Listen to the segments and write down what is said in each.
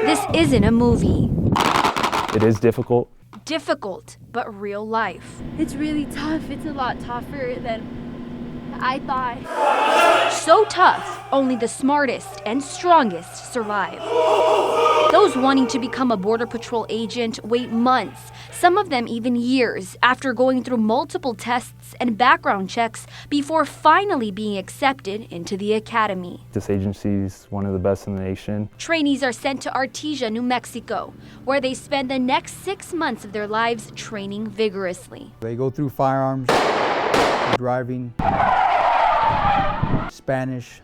This isn't a movie. It is difficult. Difficult, but real life. It's really tough. It's a lot tougher than I thought. So tough, only the smartest and strongest survive. Those wanting to become a Border Patrol agent wait months, some of them even years, after going through multiple tests and background checks before finally being accepted into the academy. This agency is one of the best in the nation. Trainees are sent to Artesia, New Mexico, where they spend the next 6 months of their lives training vigorously. They go through firearms, driving, Spanish,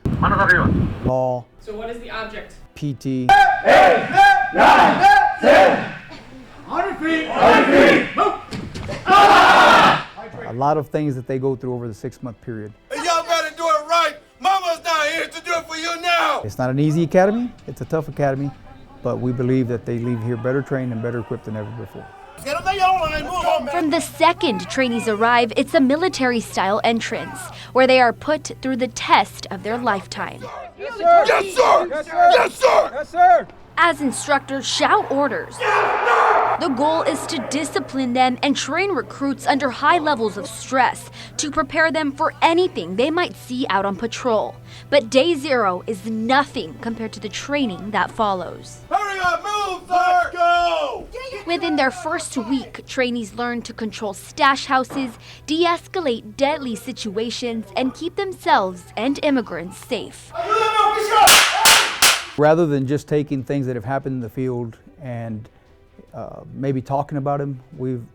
law. So what is the object? PT. 8, 9, 10, 100 feet, 100 feet, move! A lot of things that they go through over the 6-month period. And y'all better do it right. Mama's not here to do it for you now. It's not an easy academy, it's a tough academy, but we believe that they leave here better trained and better equipped than ever before. From the second trainees arrive, it's a military-style entrance where they are put through the test of their lifetime. Yes, sir! Yes, sir! Yes, sir! Yes, sir! Yes, sir! As instructors shout orders. The goal is to discipline them and train recruits under high levels of stress to prepare them for anything they might see out on patrol. But day 0 is nothing compared to the training that follows. Hurry up, move, sir! Let's go! Within their first week, trainees learn to control stash houses, de-escalate deadly situations, and keep themselves and immigrants safe. Rather than just taking things that have happened in the field and maybe talking about them, we've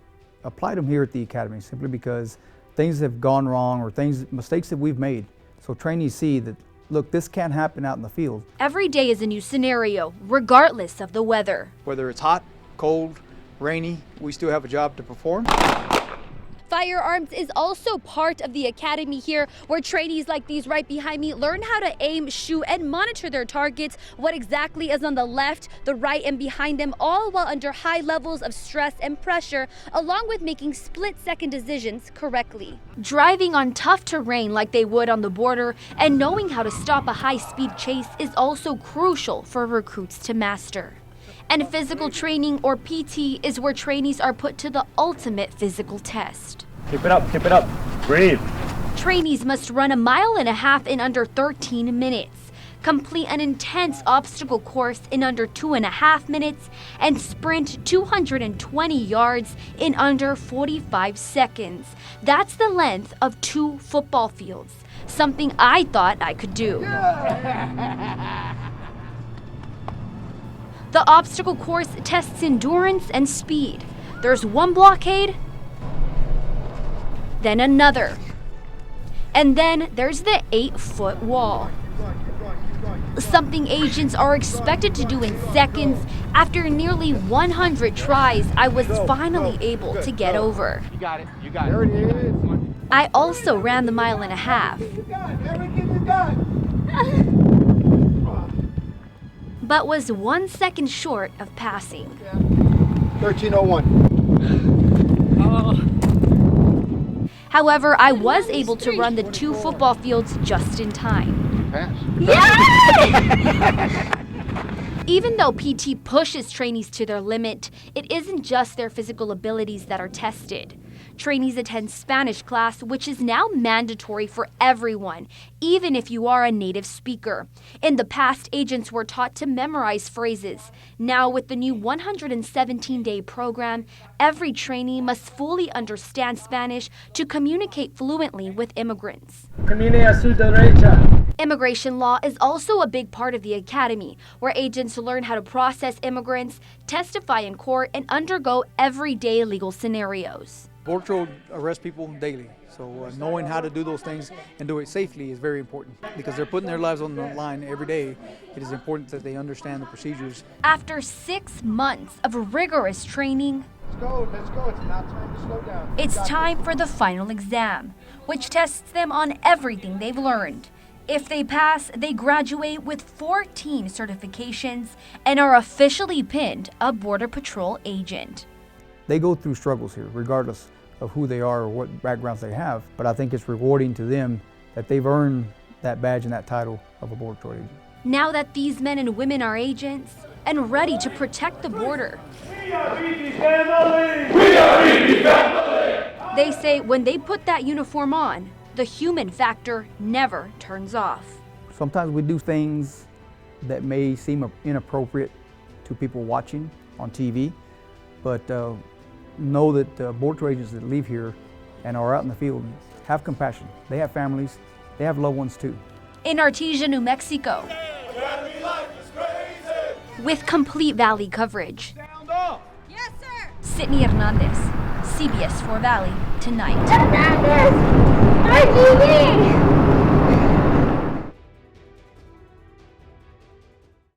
applied them here at the academy simply because things have gone wrong or mistakes that we've made. So trainees see that, look, this can't happen out in the field. Every day is a new scenario, regardless of the weather. Whether it's hot, cold, rainy, we still have a job to perform. Firearms is also part of the academy here, where trainees like these right behind me learn how to aim, shoot, and monitor their targets, what exactly is on the left, the right, and behind them, all while under high levels of stress and pressure, along with making split-second decisions correctly. Driving on tough terrain like they would on the border and knowing how to stop a high-speed chase is also crucial for recruits to master. And physical training, or PT, is where trainees are put to the ultimate physical test. Keep it up, breathe. Trainees must run 1.5 miles in under 13 minutes, complete an intense obstacle course in under 2.5 minutes, and sprint 220 yards in under 45 seconds. That's the length of 2 football fields, something I thought I could do. The obstacle course tests endurance and speed. There's one blockade, then another. And then there's the 8-foot wall. Something agents are expected to do in seconds. After nearly 100 tries, I was finally able to get over. You got it. There it is. I also ran the 1.5 miles. But was 1 second short of passing. 13:01. However, I was able to run the 2 football fields just in time. Even though PT pushes trainees to their limit, it isn't just their physical abilities that are tested. Trainees attend Spanish class, which is now mandatory for everyone, even if you are a native speaker. In the past, agents were taught to memorize phrases. Now, with the new 117-day program, every trainee must fully understand Spanish to communicate fluently with immigrants. Immigration law is also a big part of the academy, where agents learn how to process immigrants, testify in court, and undergo everyday legal scenarios. Border Patrol arrests people daily, so knowing how to do those things and do it safely is very important because they're putting their lives on the line every day. It is important that they understand the procedures. After 6 months of rigorous training, Let's go. It's not time to slow down. it's time for the final exam, which tests them on everything they've learned. If they pass, they graduate with 14 certifications and are officially pinned a Border Patrol agent. They go through struggles here, regardless of who they are or what backgrounds they have, but I think it's rewarding to them that they've earned that badge and that title of a Border Patrol agent. Now that these men and women are agents and ready to protect the border, We are PT family! We are PT family! they say when they put that uniform on, the human factor never turns off. Sometimes we do things that may seem inappropriate to people watching on TV, but know that border agents that leave here and are out in the field have compassion. They have families, they have loved ones too. In Artesia, New Mexico, with complete Valley coverage, Sound off! Yes, sir. Sydney Hernandez, CBS 4 Valley, tonight. Hernandez! RTD!